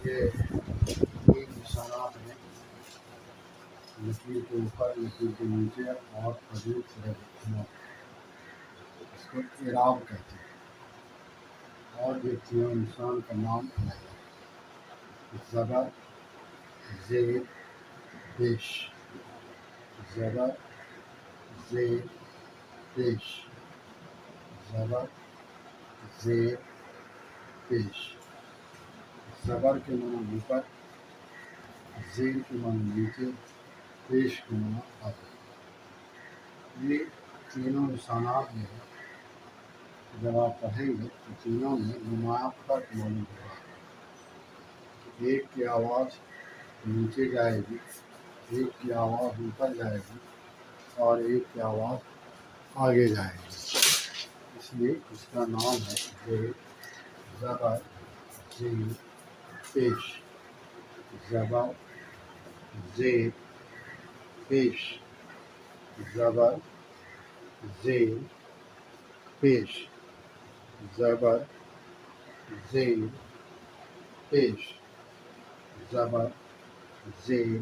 یہ تین نشانات ہیں، لکیر کے اوپر، لکیر کے نیچے اور حدود سے اس کو اعراب کہتے ہیں، اور یہ تینوں نشان کا نام الگ ہے: زبر، زیر، پیش، زبر، زیر، پیش، زبر، زیر، پیش۔ زبر کے معنی اوپر، زیر کے معنی نیچے، پیش کے معنی آگے۔ یہ تینوں نشانات جو ہیں جب آپ پڑھیں گے تو تینوں میں نمایاں فرق معلوم ہوگا کہ ایک کی آواز نیچے جائے گی، ایک کی آواز اوپر جائے گی اور ایک کی آواز آگے جائے گی۔ اس لیے اس کا نام ہے زیر، زبر، زیر، پیش۔ زبر، زیر، پیش، زبر، زیر، پیش، زبر، زیر، پیش، زبر، زیر،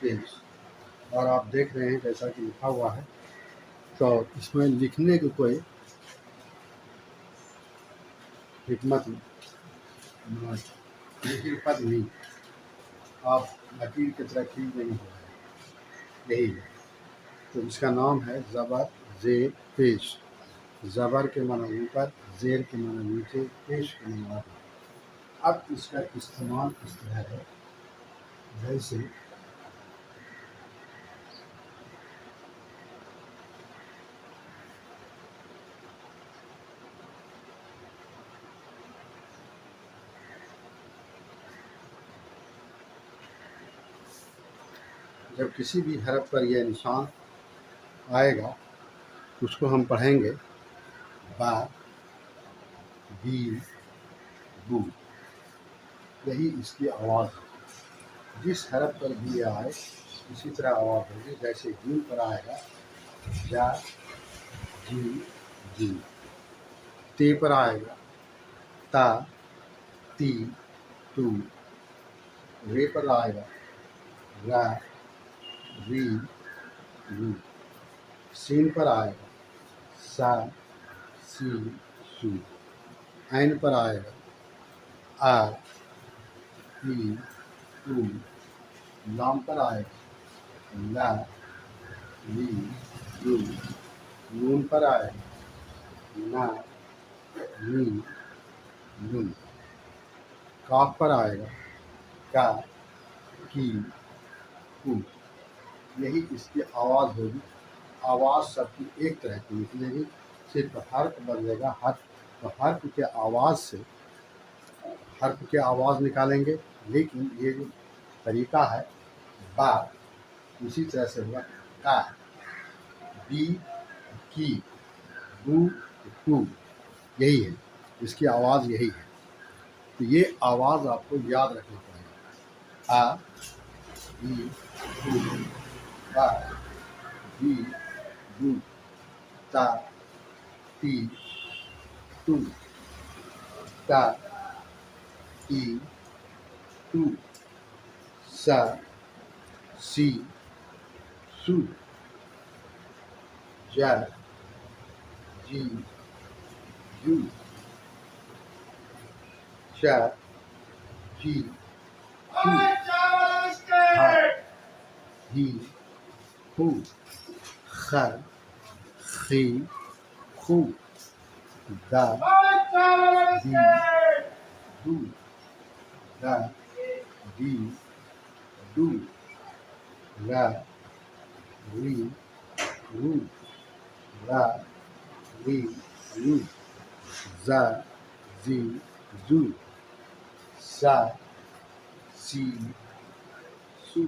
پیش۔ اور آپ دیکھ رہے ہیں جیسا کہ لکھا ہوا ہے، تو اس میں لکھنے کی کوئی حکمت نہیں، آپ لکیر کی طرح کھینچ نہیں ہو رہے، یہی ہے۔ تو اس کا نام ہے زبر، زیر، پیش۔ زبر کے معنی اوپر، زیر کے معنی نیچے، پیش کے معنی آگے۔ اب اس کا استعمال اس طرح ہے جیسے جب کسی بھی حرف پر یہ نشان آئے گا اس کو ہم پڑھیں گے با، بی، بو، یہی اس کی آواز ہے۔ جس حرف پر بھی یہ آئے اسی طرح آواز ہوگی، جیسے جیم پر آئے گا جا، جی، جی۔ تے پر آئے گا تا، تی، تو۔ رے پر آئے گا را، ری، رو۔ سین پر آئے گا سا، سی، سو۔ عین پر آئے گا آ، ای، او۔ لام پر آئے گا لا، لی، لو۔ نون پر آئے گا نا، نی، نون۔ کاف پر آئے گا کا، کی، کو۔ یہی اس کی آواز ہوگی۔ آواز سب کی ایک طرح کی نکلے گی، صرف حرف بدلے گا، تو حرف کے آواز سے حرف کے آواز نکالیں گے، لیکن یہ جو طریقہ ہے با اسی طرح سے ہوگا کا، بی، کی، بو، کو، یہی ہے اس کی آواز، یہی ہے۔ تو یہ آواز آپ کو یاد رکھنا پڑے گا: آ، ای، او، با، بی، بو، تا، تی، تو، تا، ای، تو، سا، سی، سو، جا، جی، جو، چا، چی، چو، ہا، ہی، ہو، خا، خی، خو، دا، دی، دو، دا، دی، دو، را، ری، رو، را، ری، رو، زا، زی، زو، سا، سی، سو،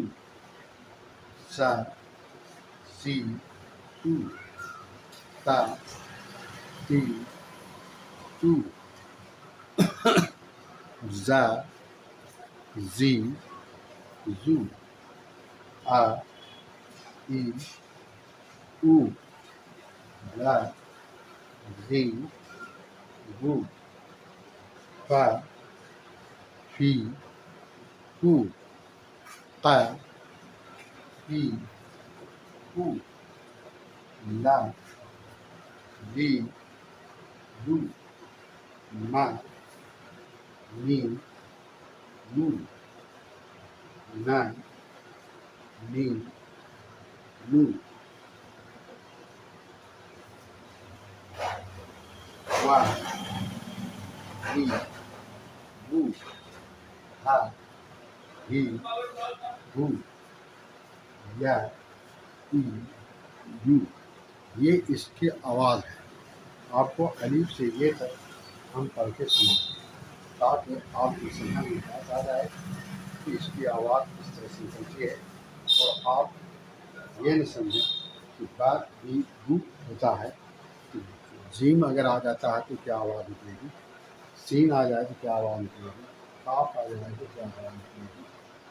سا، سی، سو، تا، تی، تو، زا، زی، زو، آ، ای، او، لا، ری، رو، فا، فی، کو ق قی کو لا لی لو ما میم نون نا میم نون وا ہی بو ہا ہی ہو یا ای یو، یہ اس کی آواز ہے۔ آپ کو الف سے یہ تک ہم پڑھ کے سنیں تاکہ آپ کی سمجھ میں بات آ جائے کہ اس کی آواز کس طرح سے نکلتی ہے، اور آپ یہ نہیں سمجھیں کہ بات بھی بو ہوتا ہے، کہ جیم اگر آ جاتا ہے تو کیا آواز نکلے گی، سین آ جائے تو کیا آواز نکلے گی، کاف آ جائے تو کیا آواز نکلے گی۔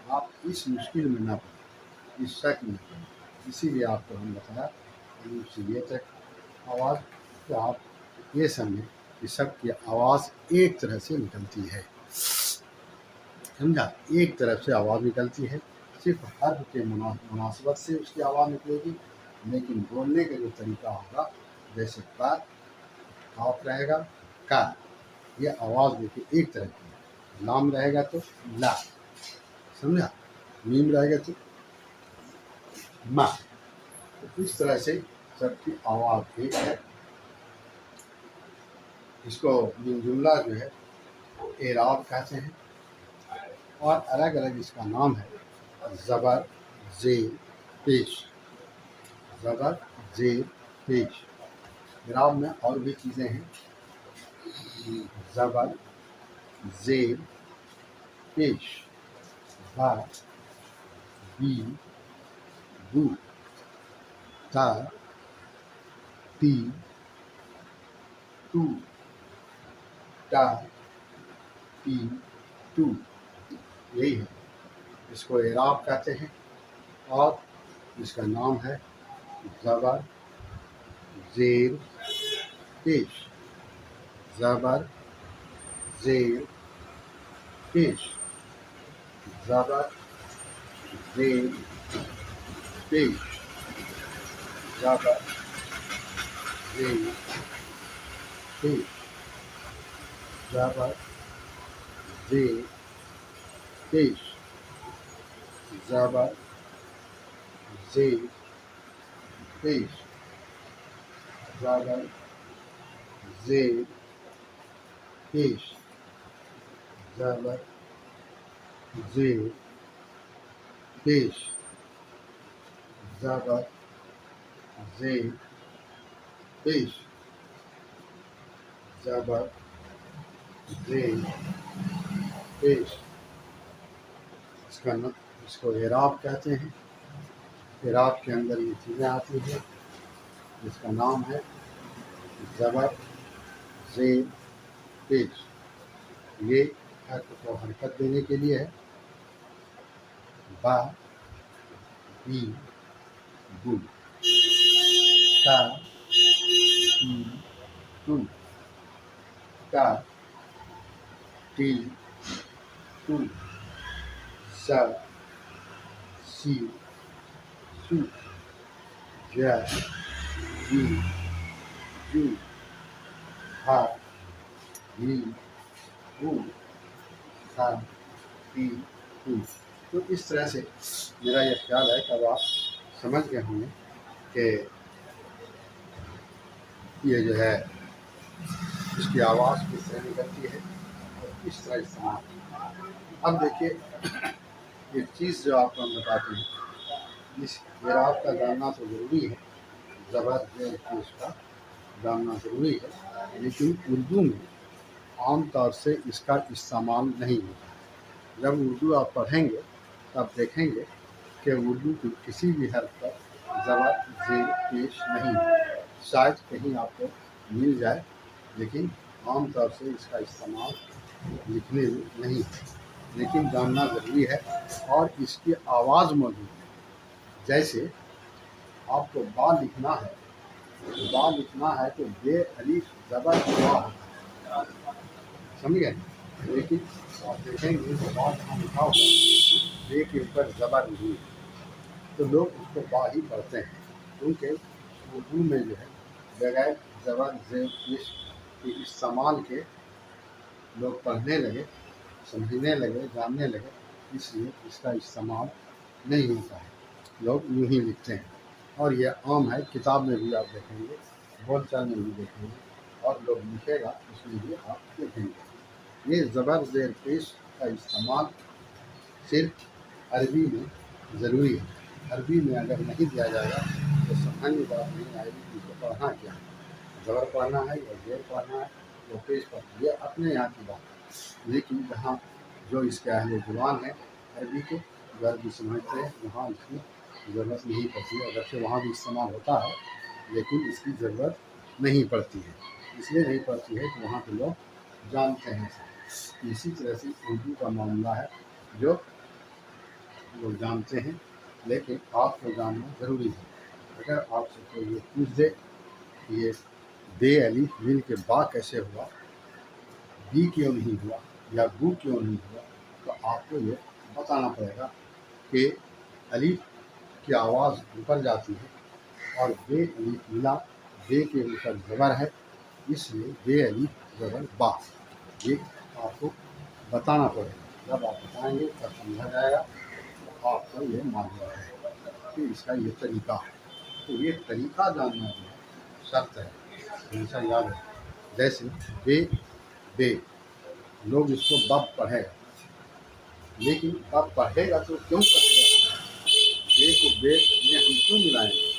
آپ اس مشکل میں نہ پڑیں، اس شک میں پڑیں، اسی لیے آپ کو ہم بتایا الف سے یہ تک آواز، کہ آپ یہ سمجھیں کہ سب کی آواز ایک طرح سے نکلتی ہے، سمجھا؟ ایک طرف سے آواز نکلتی ہے، صرف حرف کے مناسبت سے اس کی آواز نکلے گی، لیکن بولنے کا جو طریقہ ہوگا، جیسے کا کاف رہے گا کا، یہ آواز دیکھیے ایک طرح کی ہے۔ لام رہے گا تو لا، سمجھا؟ میم رہے گا تو ما، تو اس طرح سے سب کی آواز ایک ہے۔ اس کو من جملہ جو ہے اعراب کہتے ہیں، اور الگ الگ اس کا نام ہے زبر، زیر، پیش، زبر، زیر، پیش۔ اعراب میں اور بھی چیزیں ہیں، زبر، زیر، پیش، با، بی، بو، تا، تی، تو، تا، تی، تو، یہی ہے، اس کو اعراب کہتے ہیں، اور اس کا نام ہے زبر، زیر، پیش، زبر، زیر، پیش، زبر، زیر، پیش، زبر، زیر، پیش، زبر، زیر، پیش، زبر، زیر، پیش، زبر، زیر، پیش، زبر، زیر، پیش، زبر، زیر، پیش، زبر، زیر، پیش۔ اس کو اعراب کہتے ہیں۔ اعراب کے اندر یہ چیزیں آتی ہیں، جس کا نام ہے زبر، زیر، پیش۔ یہ حرف کو حرکت دینے کے لیے ہے، با، بی، بو، تا، تی، تو، تا، تی، تو، سا، سی، سو، جا، جی، جو، ہا، ہی، ہو، ہا، ہی، ہو۔ تو اس طرح سے میرا یہ خیال ہے کہ اب آپ سمجھ گئے ہوں گے کہ یہ جو ہے اس کی آواز کس طرح نکلتی ہے اور کس طرح استعمال ہوتی ہے۔ اب دیکھیے ایک چیز جو آپ کو ہم بتاتے ہیں، اس اعراب کا جاننا تو ضروری ہے، زبر، زیر، پیش کا جاننا ضروری ہے، لیکن اردو میں عام طور سے اس کا استعمال نہیں ہوتا ہے۔ جب اردو آپ پڑھیں گے تب دیکھیں گے کہ اردو کی کسی بھی حرف پر زبر، زیر، پیش نہیں ہے، شاید کہیں آپ کو مل جائے، لیکن عام طور سے اس کا استعمال لکھنے میں نہیں ہے، لیکن جاننا ضروری ہے، اور اس کی آواز موجود ہے۔ جیسے آپ کو با لکھنا ہے، تو بے الف زبر وا ہوتا ہے، سمجھ گئے؟ لیکن آپ دیکھیں گے تو بعض یہاں لکھا ہوگا بے کے اوپر زبر نہیں ہے، تو لوگ اس کو با ہی پڑھتے ہیں، کیونکہ اردو میں جو ہے بغیر زبر زیر پیش کے استعمال کے لوگ پڑھنے لگے، سمجھنے لگے، جاننے لگے، اس لیے اس کا استعمال نہیں ہوتا ہے، لوگ یوں ہی لکھتے ہیں، اور یہ عام ہے، کتاب میں بھی آپ دیکھیں گے، بول چال میں بھی دیکھیں گے، اور لوگ لکھے گا اس میں بھی آپ دیکھیں گے۔ یہ زبر زیر پیش کا استعمال صرف عربی میں ضروری ہے، عربی میں اگر نہیں دیا جائے گا تو سمجھ میں بات نہیں آئے گی کہ اس کو پڑھنا کیا ہے، زبر پڑھنا ہے یا زیر پڑھنا ہے یا پیش پڑھنا ہے، یہ اپنے یہاں کی بات ہے، لیکن جہاں جو اس کے اہل زبان ہے عربی کے، جو عربی سمجھتے ہیں، وہاں اس کی ضرورت نہیں پڑتی ہے، اگرچہ وہاں بھی استعمال ہوتا ہے لیکن اس کی ضرورت نہیں پڑتی ہے، اس لیے نہیں پڑتی ہے کہ وہاں کے لوگ جانتے ہیں۔ اسی طرح سے اردو کا معاملہ ہے جو لوگ جانتے ہیں، لیکن آپ کو جاننا ضروری ہے۔ اگر آپ سے کوئی یہ پوچھ دے کہ یہ بے الف مل کے با کیسے ہوا، بی کیوں نہیں ہوا یا بو کیوں نہیں ہوا، تو آپ کو یہ بتانا پڑے گا کہ الف کی آواز اوپر جاتی ہے اور بے الف ملا، بے کے اوپر زبر ہے، اس لیے بے الف زبر با، یہ آپ کو بتانا پڑے گا۔ جب آپ بتائیں گے تب سمجھا جائے گا، تو آپ کو یہ معلوم ہے کہ اس کا یہ طریقہ ہے، تو یہ طریقہ جاننا جو ہے شرط ہے، ہمیشہ یاد ہے۔ جیسے بے لوگ اس کو بب پڑھے گا، لیکن بب پڑھے گا تو کیوں پڑھے گا؟ بے کو بے میں ہم کیوں ملائیں گے،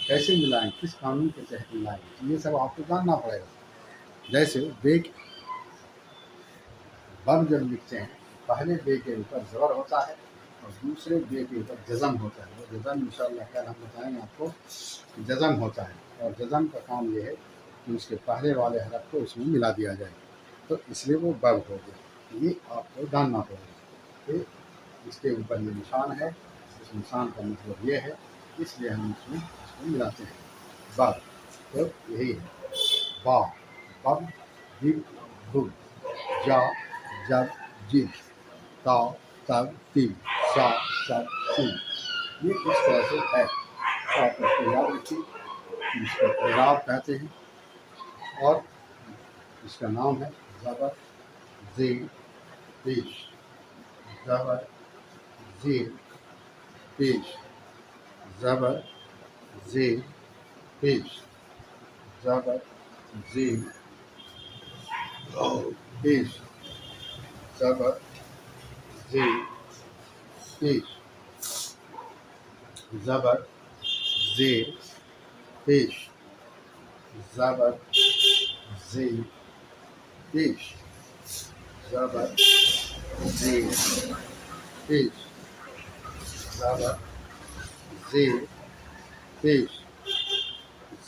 کیسے ملائیں، کس قانون کے تحت ملائیں گے، یہ سب آپ کو جاننا پڑے گا۔ جیسے بے بم جب لکھتے ہیں، پہلے بے کے اوپر زبر ہوتا ہے اور دوسرے بے کے اوپر جزم ہوتا ہے، وہ جزم انشاءاللہ خیر ہم بتائیں گے آپ کو کہ جزم ہوتا ہے، اور جزم کا کام یہ ہے کہ اس کے پہلے والے حرف کو اس میں ملا دیا جائے، تو اس لیے وہ بب ہو گیا، یہ آپ کو جاننا پڑے گا کہ اس کے اوپر یہ نشان ہے، اس نشان کا مطلب یہ ہے، اس لیے ہم اس کو ملاتے ہیں بب، تو یہی ہے با، بب، بب، بب، جا، جب، جب، تا، تب، تب، سا، سب، سب، یہ اس طرح سے ہے، تو آپ اس کو یاد رکھیے کہ اس کو اعراب کہتے ہیں، اور اس کا نام ہے زبر زیر پیش، زبر زیر پیش، زبر زیر پیش، زبر زیر پیش، زبر زیر پیش، زبر زیر پیش، زبر زیر پیش، زبر زیر پیش، زبر زیر پیش،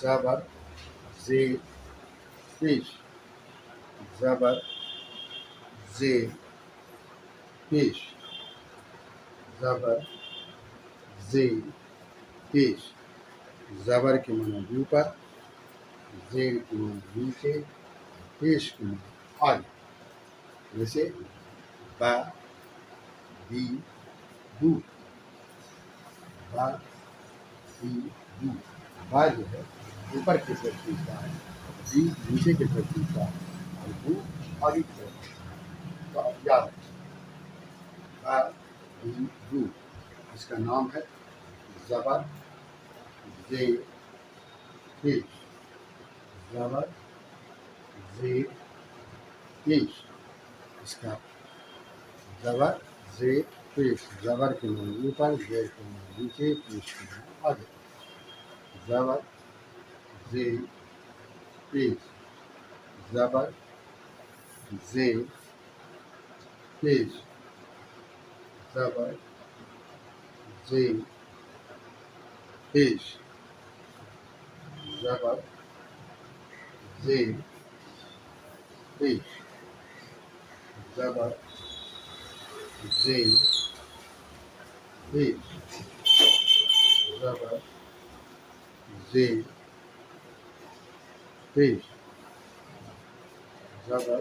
زبر زیر پیش، زبر زیر پیش، زبر زیر پیش، زبر کے معنی اوپر، زیر کے معنی نیچے، پیش کے معنی آگے، جیسے با، بی، بو، با، بی، بو، با جو ہے اوپر کی طرف کھینچتا ہے، بی نیچے کی طرف کھینچتا ہے، اور بو آگے کی طرف کھینچتا ہے، تو آپ یاد رکھیں با، بی، بو، اس کا نام ہے زبر زیر پیش، زبر زیر پیش، اس کا زبر زیر پیش، زبر کے معنی اوپر، زیر کے معنی نیچے، پیش کے معنی آگے، زبر زیر پیش، زبر زیر پیش، زبر زیر پیش، زبر زیر پیش، زبر زیر پیش، زبر زیر پیش، زبر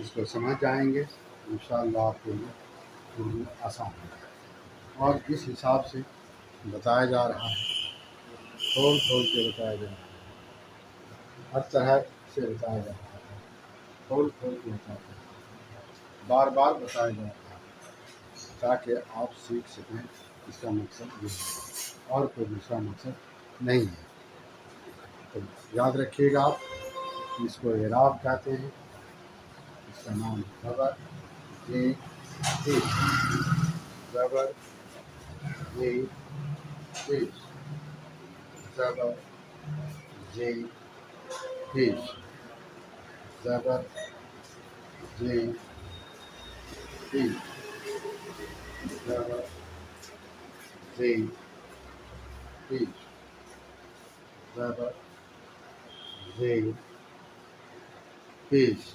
اس کو سمجھ جائیں گے انشاءاللہ آپ کے لیے اردو آسان ہوگا۔ اور جس حساب سے بتایا جا رہا ہے کھول کھول کے بتایا جا رہا ہے، ہر طرح سے بتایا جا رہا ہے، کھول کھول کے بتایا جا رہا ہے، بار بار بتایا جا رہا ہے تاکہ آپ سیکھ سکیں اس کا مقصد یہ ہے اور کوئی دوسرا مقصد نہیں ہے۔ تو یاد رکھیے گا آپ، اس کو اعراب کہتے ہیں، اس کا نام زبر یہ پیش، زبر یہ پیش، زبر یہ پیش، زبر یہ پیش، زبر یہ پیش، زبر یہ پیش،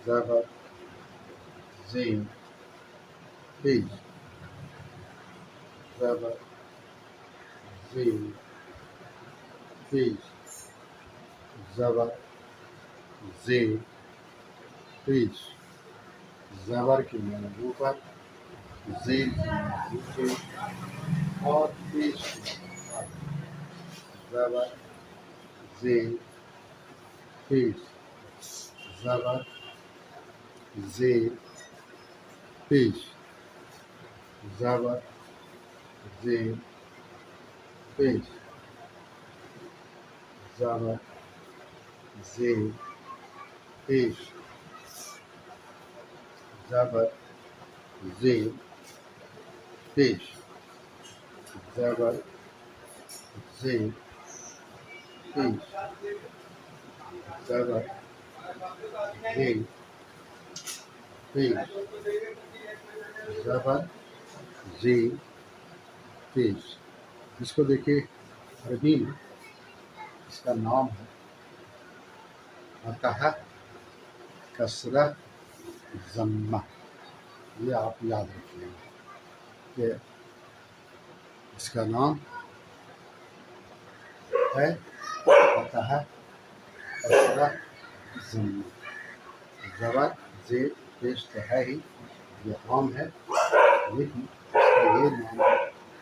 زبر یہ پیش، زبر یہ پیش، زبر یہ پیش، زبر کی معنی اوپر، زیر کی معنی نیچے اور پیش کی معنی آگے۔ زبر زیر پیش، زبر زیر پیش، زبر زیر پیش، زبر زیر پیش، زبر زیر پیش، زبر زیر پیش، زبر زیر پیش، زبر زیر پیش۔ اس کو دیکھیے عربی میں اس کا نام ہے فتحہ کسرہ ضمہ۔ یہ آپ یاد رکھیے کہ اس کا نام ہے فتحہ کسرہ ضمہ۔ زبر زیر پیش تو ہے ہی، یہ عام ہے، لیکن اس کا یہ نام ہے،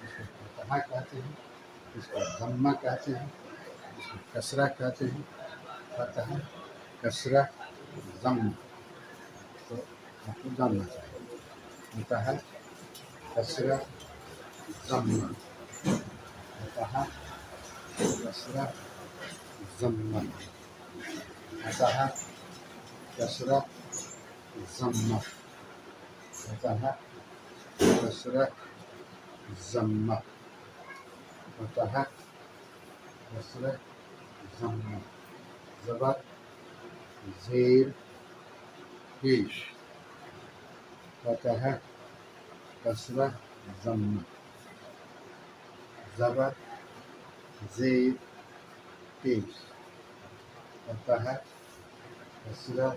اس کو فتحہ کہتے ہیں، اس کو ضمہ کہتے ہیں، اس کو کسرہ کہتے ہیں، فتحہ کسرہ ضمہ۔ تو آپ کو جاننا چاہیے فتحہ کسرہ ضمہ، فتحہ کسرہ ضمہ، فتحہ کسرہ ضمہ، فتحہ کسرہ ضمہ، فتحہ کسرہ ضمہ۔ زبر زیر پیش، فتحہ کسرہ ضمہ، زبر زیر پیش، فتحہ کسرہ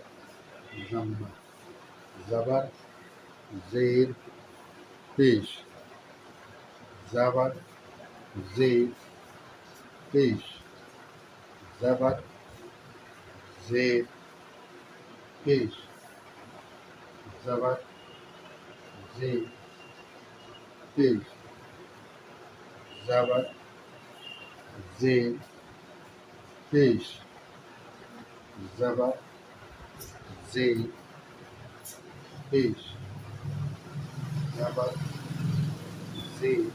ضمہ، زبر زیر پیش، زبر زیر پیش، زبر زیر پیش، زبر زیر پیش، زبر زیر پیش، زبر زیر پیش، زبر زیر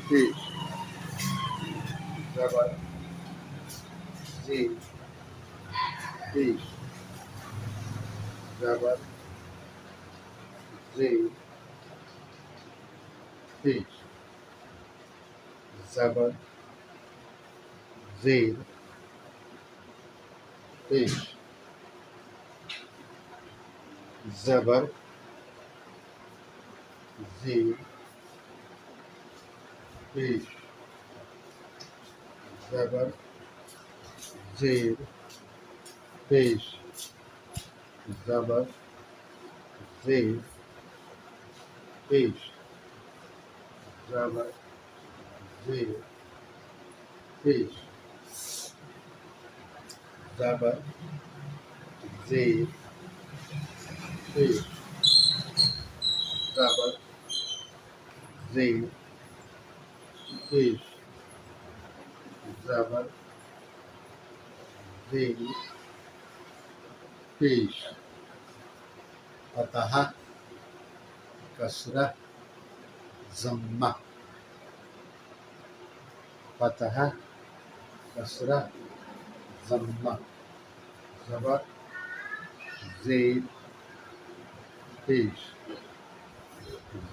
پیش، زبر زیر پیش، زبر زیر پیش، زبر زیر پیش، زبر زیر پیش، زبر زیر پیش، زبر زیر پیش، زبر زیر پیش، زبر زیر پیش زبر زیر پیش زبر زیر پیش فتح کسرہ ضمہ فتح کسرہ ضمہ زبر زیر پیش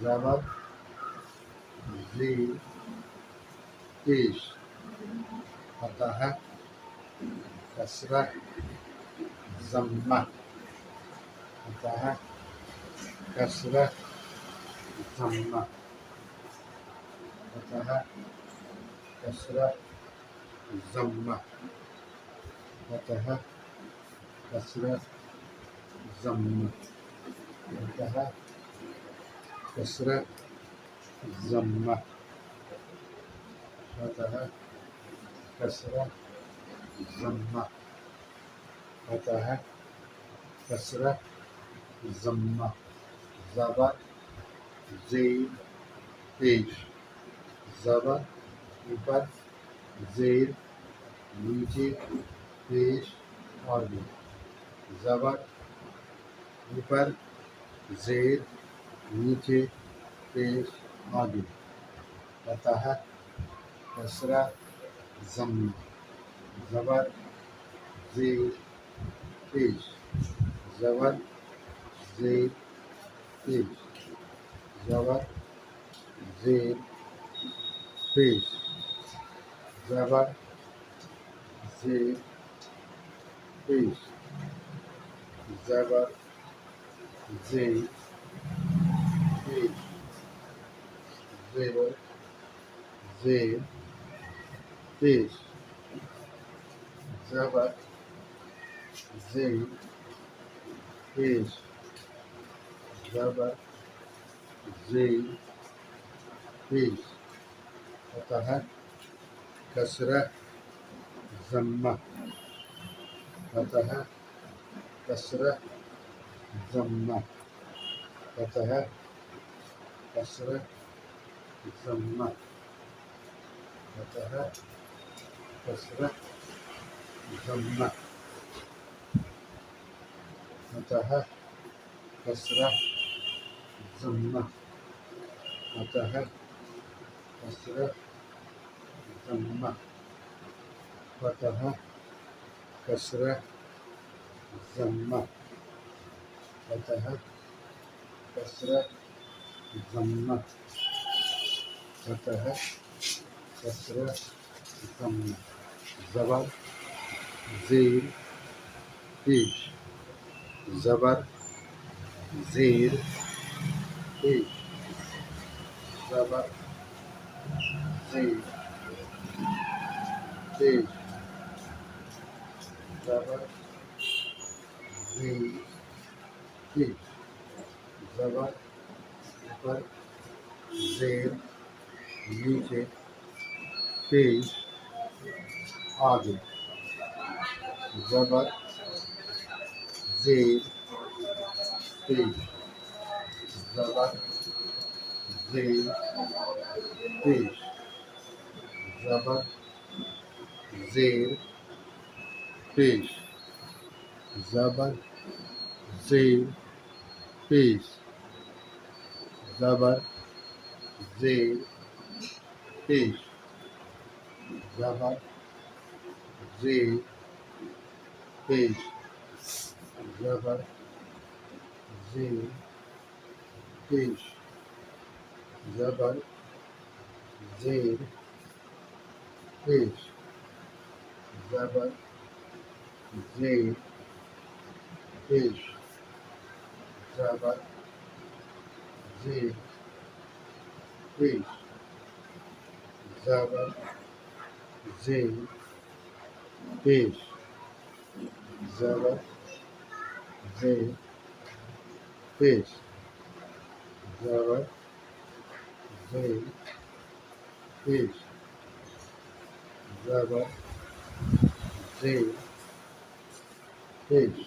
زبر زیر پیش فتح کسرہ ضمہ فتح کسرہ ضمہ فتح کسرہ ضمہ فتح کسرہ ضمہ فتح کسرہ ضمہ فتح کسرہ ضمہ فتح کسرہ ضمہ زبر زیر پیش زبر اوپر زیر نیچے پیش آگے زبر اوپر زیر نیچے پیش آگے فتح کسرہ ضمہ زبر زیر پیش زبر زیر پیش زبر زیر پیش زبر زیر پیش زبر زیر پیش زبر زیر پیش زبر زیر پیش زبر زیر پیش فتح کسرہ ضمہ فتح کسرہ ضمہ فتح کسرہ ضمہ فتح کسرہ ضمہ فتح کسرہ ضمہ فتح کسرہ ضمہ فتح کسرہ ضمہ فتح کسرہ ضمہ فتح کسرہ ضمہ زبر زیر پیش زبر زیر پیش زبر زیر پیش زبر زیر پیش زبر اوپر زیر نیچے پیش آگے زبر زیر پیش زبر زیر پیش زبر زیر پیش زبر زیر پیش زبر زیر پیش زبر زیر پیش زبر زیر پیش زبر زیر پیش زبر زیر پیش زبر زیر پیش زبر زیر پیش زبر زیر پیش زبر زیر پیش زبر زیر پیش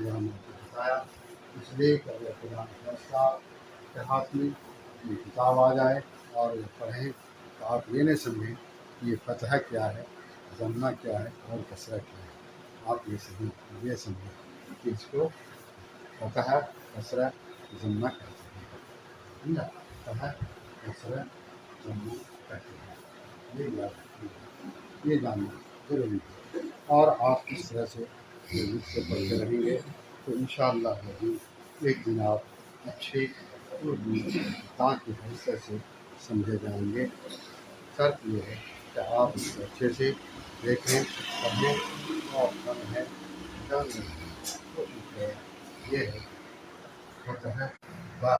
یہ ہم نے بتایا، اس لیے کہ اگر خدا نخواستہ کے ہاتھ میں یہ کتاب آ جائے اور یہ پڑھیں تو آپ یہ نہیں سمجھیں کہ یہ فتح کیا ہے، ضمہ کیا ہے اور کسرہ کیا ہے. آپ یہ سمجھیں کہ اس کو فتح کسرہ ضمہ کہتے ہیں. سمجھا؟ فتح کسرہ ضمہ کہتے ہیں. یہ یاد رکھیے، یہ جاننا ضروری ہے. اور آپ اس طرح سے مجھ سے پڑھتے رہیں گے تو انشاءاللہ ایک دن آپ اچھے اردو داں کی حیثیت سے سمجھے جائیں گے. شرط یہ ہے کہ آپ اس کو اچھے سے دیکھیں، پڑھیں اور سمجھیں، جانیں. کوشش ہے یہ ہے ہوتا ہے با